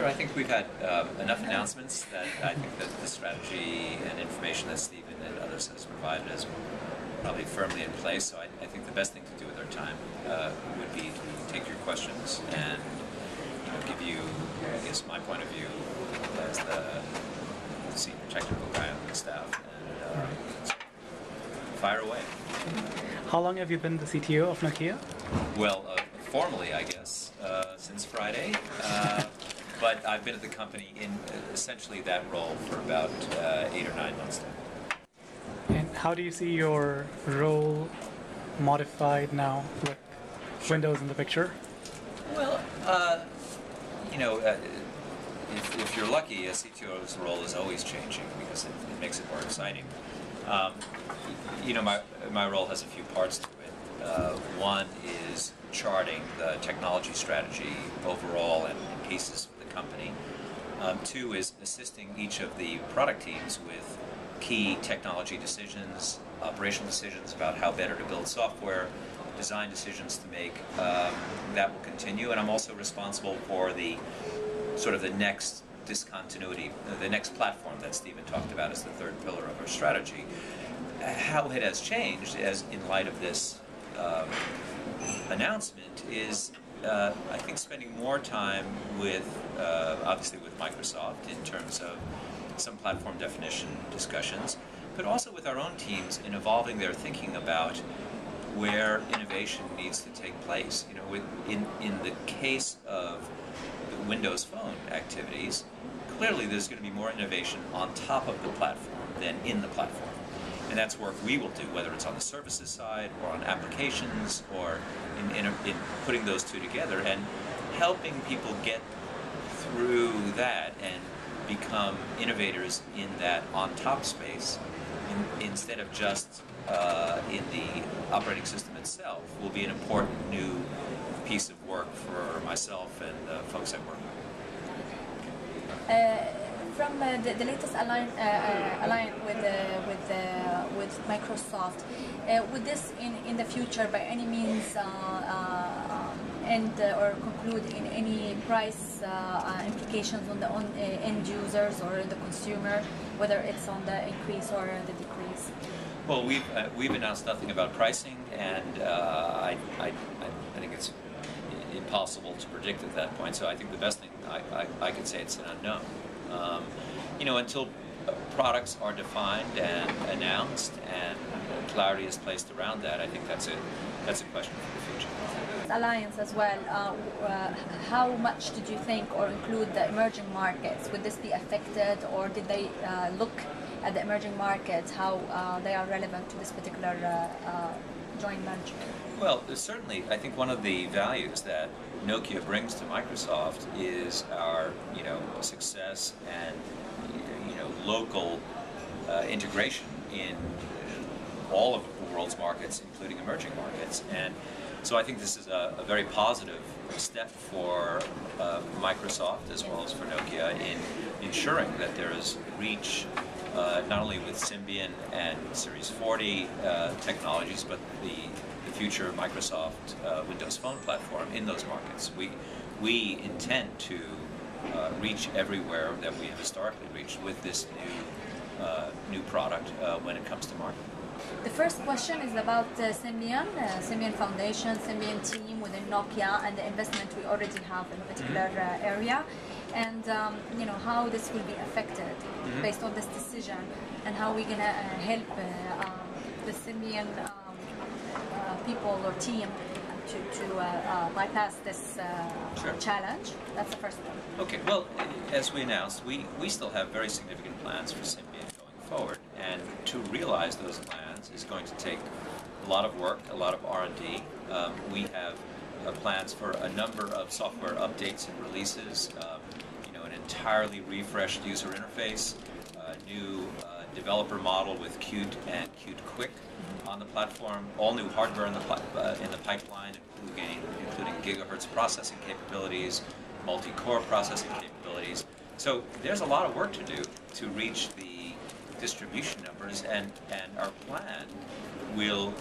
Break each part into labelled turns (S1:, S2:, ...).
S1: Sure, I think we've had enough announcements that I think that the strategy and information that Stephen and others has provided is probably firmly in place. So I think the best thing to do with our time would be to take your questions and give you, I guess, my point of view as the senior technical guy on the staff, and fire away.
S2: How long have you been the CTO of Nokia?
S1: Well, formally, I guess, since Friday. But I've been at the company in essentially that role for about 8 or 9 months now.
S2: And how do you see your role modified now with Windows in the picture?
S1: Well, if you're lucky, a CTO's role is always changing because it makes it more exciting. My role has a few parts to it. One is charting the technology strategy overall and pieces of the company. Two is assisting each of the product teams with key technology decisions, operational decisions about how better to build software, design decisions to make. That will continue, and I'm also responsible for the next discontinuity, the next platform that Stephen talked about as the third pillar of our strategy. How it has changed as in light of this announcement is I think spending more time with obviously with Microsoft in terms of some platform definition discussions, but also with our own teams in evolving their thinking about where innovation needs to take place. In the case of the Windows Phone activities, clearly there's going to be more innovation on top of the platform than in the platform. And that's work we will do, whether it's on the services side or on applications or in putting those two together and helping people get through that and become innovators in that on-top space instead of just in the operating system itself will be an important new piece of work for myself and the folks I work with.
S3: From the latest alliance with Microsoft, would this in the future by any means end or conclude in any price implications on the end users or the consumer, whether it's on the increase or the decrease?
S1: Well, we've announced nothing about pricing, and I think it's impossible to predict at that point. So I think the best thing I could say it's an unknown. Until products are defined and announced and clarity is placed around that, I think that's a question for the future.
S3: Alliance as well, how much did you think or include the emerging markets? Would this be affected, or did they look at the emerging markets, how they are relevant to this particular joint venture?
S1: Well, certainly, I think one of the values that Nokia brings to Microsoft is our, success and, local integration in all of the world's markets, including emerging markets. And so I think this is a very positive step for Microsoft as well as for Nokia in ensuring that there is reach not only with Symbian and Series 40 technologies, but the future Microsoft Windows Phone platform in those markets. We intend to reach everywhere that we have historically reached with this new product when it comes to market.
S3: The first question is about Symbian, Symbian Foundation, Symbian team within Nokia, and the investment we already have in a particular area, and how this will be affected based on this decision, and how we're going to help the Symbian people or team to bypass this challenge. That's the first one.
S1: Okay, well, as we announced, we still have very significant plans for Symbian going forward, and to realize those plans is going to take a lot of work, a lot of R&D. We have plans for a number of software updates and releases, an entirely refreshed user interface, new developer model with Qt and Qt Quick on the platform, all new hardware in the pipeline, including gigahertz processing capabilities, multi-core processing capabilities. So there's a lot of work to do to reach the distribution numbers, and our plan will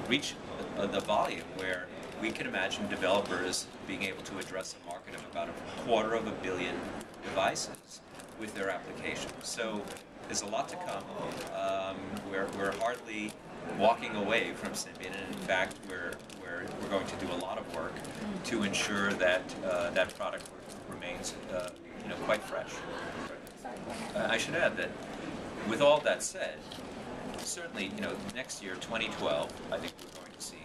S1: reach the volume where we can imagine developers being able to address a market of about 250 million devices with their applications. So there's a lot to come. We're hardly walking away from Symbian, and in fact, we're going to do a lot of work to ensure that that product remains quite fresh. I should add that with all that said, certainly next year, 2012, I think we're going to see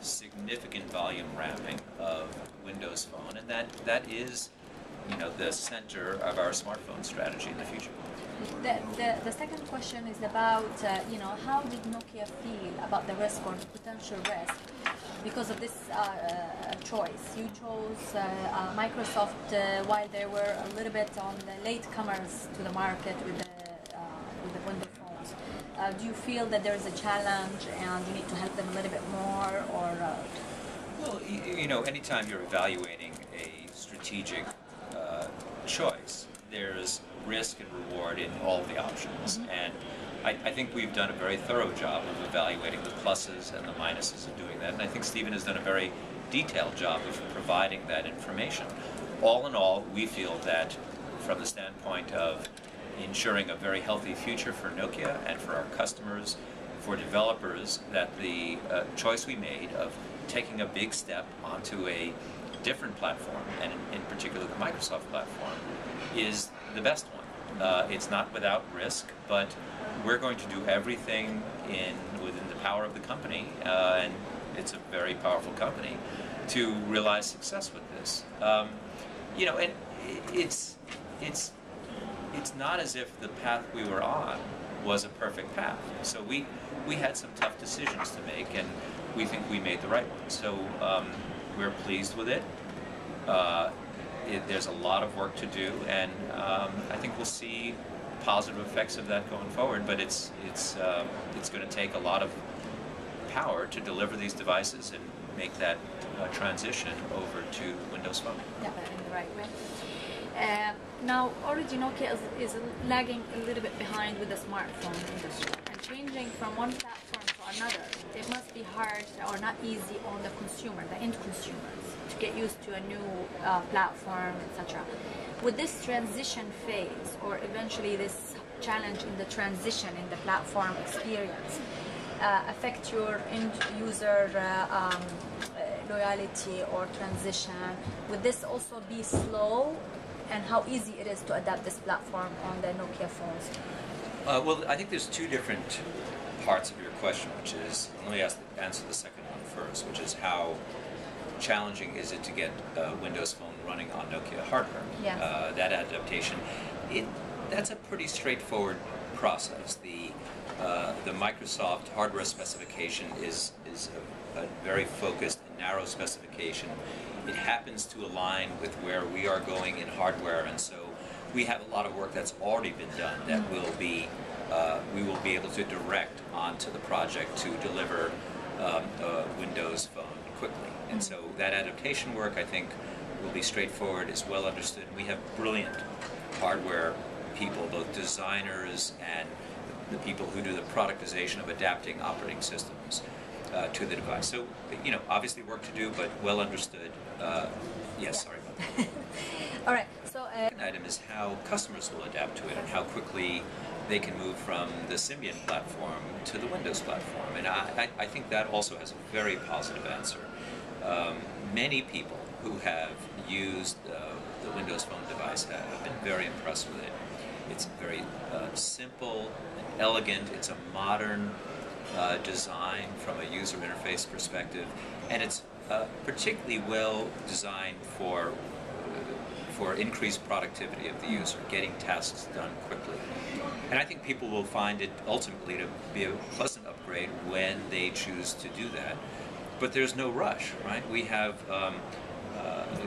S1: significant volume ramping of Windows Phone, and that is the center of our smartphone strategy in the future.
S3: The second question is about how did Nokia feel about the risk or potential risk because of this choice? You chose Microsoft while they were a little bit on the latecomers to the market with the Windows phones. Do you feel that there is a challenge and you need to help them a little bit more, or?
S1: Well, anytime you're evaluating a strategic choice, there's risk and reward in all of the options, and I think we've done a very thorough job of evaluating the pluses and the minuses of doing that, and I think Stephen has done a very detailed job of providing that information. All in all, we feel that from the standpoint of ensuring a very healthy future for Nokia and for our customers, for developers, that the choice we made of taking a big step onto a different platform, and in particular the Microsoft platform, is the best one. It's not without risk, but we're going to do everything within the power of the company, and it's a very powerful company, to realize success with this. And it's not as if the path we were on was a perfect path. So we had some tough decisions to make, and we think we made the right one. So we're pleased with it. There's a lot of work to do, and I think we'll see positive effects of that going forward. But it's going to take a lot of power to deliver these devices and make that transition over to Windows Phone.
S3: Yeah, in the right way. Now, already Nokia is lagging a little bit behind with the smartphone industry, and changing from one platform to another, it must be hard or not easy on the consumer, the end consumers, to get used to a new platform, etc. Would this transition phase, or eventually this challenge in the transition in the platform experience, affect your end user loyalty or transition? Would this also be slow, and how easy it is to adapt this platform on the Nokia phones?
S1: Well, I think there's two different parts of your question, which is, let me answer the second one first, which is how challenging is it to get Windows Phone running on Nokia hardware?
S3: Yes.
S1: That adaptation, that's a pretty straightforward process. The Microsoft hardware specification is a very focused and narrow specification. It happens to align with where we are going in hardware, and so we have a lot of work that's already been done that we will be able to direct onto the project to deliver a Windows Phone quickly. And so that adaptation work, I think, will be straightforward, is well understood. We have brilliant hardware people, both designers and the people who do the productization of adapting operating systems to the device. So, obviously work to do, but well understood. Yes, sorry about that.
S3: All right. So,
S1: second item is how customers will adapt to it and how quickly they can move from the Symbian platform to the Windows platform. And I think that also has a very positive answer. Many people who have used the Windows Phone device have been very impressed with it. It's very simple and elegant. It's a modern design from a user interface perspective, and it's particularly well designed for increased productivity of the user, getting tasks done quickly. And I think people will find it ultimately to be a pleasant upgrade when they choose to do that. But there's no rush, right? We have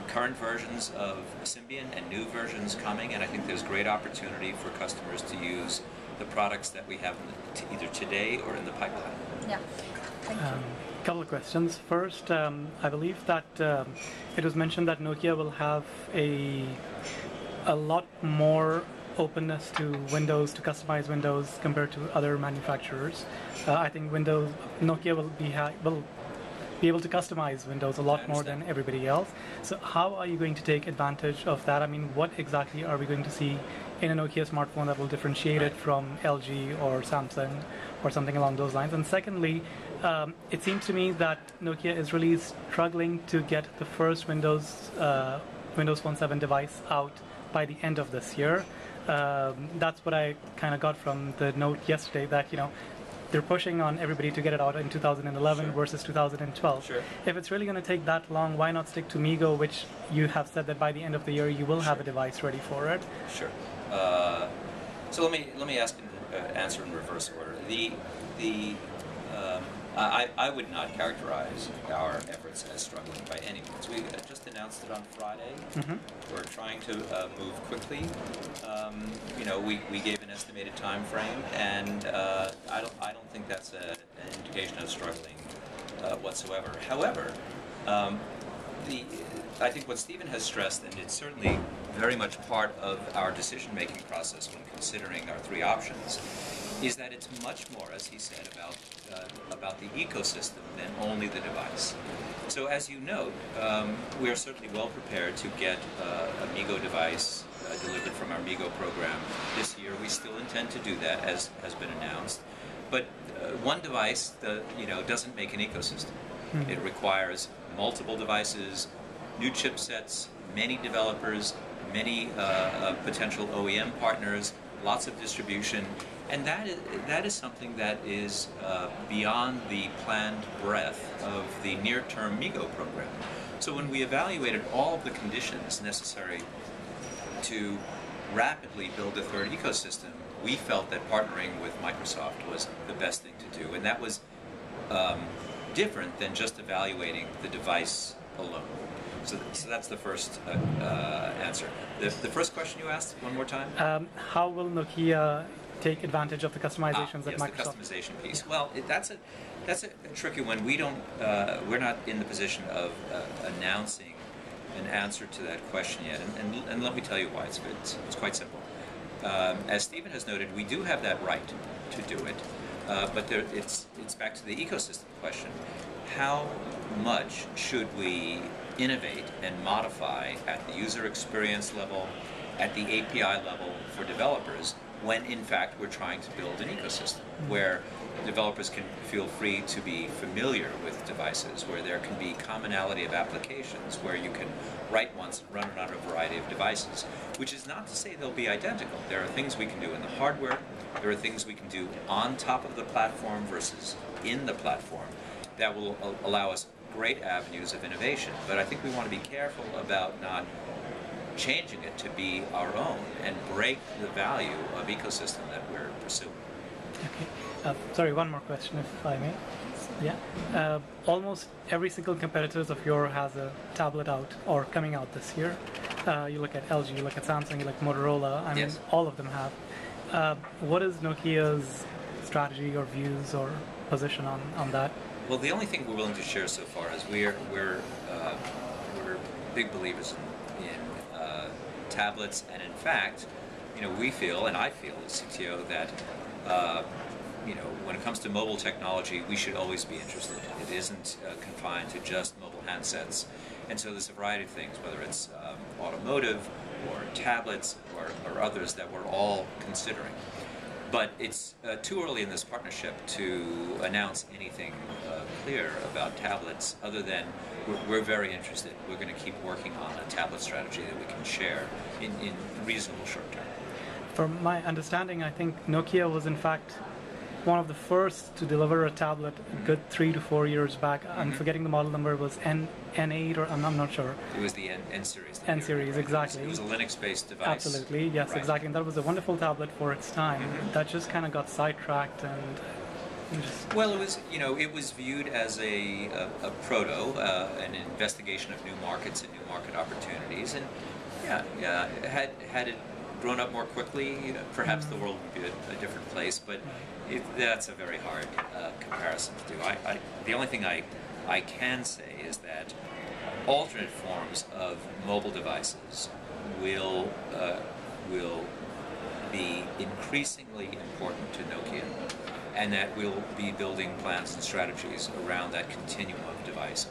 S1: current versions of Symbian and new versions coming, and I think there's great opportunity for customers to use the products that we have either today or in the pipeline.
S3: yeah, thank you.
S2: Couple of questions. First, I believe that it was mentioned that Nokia will have a lot more openness to Windows, to customize Windows compared to other manufacturers. I think Nokia will be able to customize Windows a lot more than everybody else. So how are you going to take advantage of that? I mean, what exactly are we going to see in a Nokia smartphone that will differentiate it from LG or Samsung or something along those lines? And secondly, it seems to me that Nokia is really struggling to get the first Windows Phone 7 device out by the end of this year. That's what I kind of got from the note yesterday, that they're pushing on everybody to get it out in 2011 versus 2012.
S1: Sure.
S2: If it's really going to take that long, why not stick to MeeGo, which you have said that by the end of the year you will have a device ready for it?
S1: Sure. So let me answer in reverse order. I would not characterize our efforts as struggling by any means. We just announced it on Friday.
S2: Mm-hmm.
S1: We're trying to move quickly. We gave an estimated time frame, and I don't think that's an indication of struggling whatsoever. However, I think what Stephen has stressed, and it's certainly very much part of our decision-making process when considering our three options, is that it's much more, as he said, about the ecosystem than only the device. So as you note, we are certainly well prepared to get a MeeGo device delivered from our MeeGo program this year. We still intend to do that, as has been announced. But one device, doesn't make an ecosystem. It requires multiple devices, new chipsets, many developers, many potential OEM partners, lots of distribution, and that is something that is beyond the planned breadth of the near-term MeeGo program. So when we evaluated all of the conditions necessary to rapidly build a third ecosystem, we felt that partnering with Microsoft was the best thing to do, and that was different than just evaluating the device alone. So that's the first answer. The first question you asked, one more time?
S2: How will Nokia take advantage of the customizations that Microsoft...
S1: Yes, the customization piece. Well, that's a tricky one. We're not in the position of announcing an answer to that question yet, and let me tell you why. It's quite simple. As Stephen has noted, we do have that right to do it, but it's back to the ecosystem question. How much should we innovate and modify at the user experience level, at the API level for developers, when in fact we're trying to build an ecosystem where developers can feel free to be familiar with devices, where there can be commonality of applications, where you can write once and run it on a variety of devices, which is not to say they'll be identical. There are things we can do in the hardware, there are things we can do on top of the platform versus in the platform that will allow us great avenues of innovation. But I think we want to be careful about not changing it to be our own and break the value of ecosystem that we're pursuing.
S2: Okay. Sorry, one more question, if I may. Yeah. Almost every single competitor of yours has a tablet out or coming out this year. You look at LG, you look at Samsung, you look at Motorola. I mean,
S1: yes.
S2: All of them have. What is Nokia's strategy or views or position on that?
S1: Well, the only thing we're willing to share so far is we're big believers in tablets, and in fact, we feel, and I feel as CTO, that when it comes to mobile technology, we should always be interested. It isn't confined to just mobile handsets, and so there's a variety of things, whether it's automotive or tablets or others that we're all considering. But it's too early in this partnership to announce anything clear about tablets, other than we're very interested. We're going to keep working on a tablet strategy that we can share in reasonable short term.
S2: From my understanding, I think Nokia was in fact one of the first to deliver a tablet a good 3 to 4 years back. I'm forgetting the model number. It was N8 or I'm not sure.
S1: It was the N series.
S2: N series, exactly.
S1: It was a Linux-based device.
S2: Absolutely, yes,
S1: right.
S2: Exactly. And that was a wonderful tablet for its time. That just kind of got sidetracked and.
S1: Well, it was viewed as a proto, an investigation of new markets and new market opportunities, and had it grown up more quickly, perhaps the world would be a different place. But that's a very hard comparison to do. The only thing I can say is that alternate forms of mobile devices will be increasingly important to Nokia. and that we'll be building plans and strategies around that continuum of device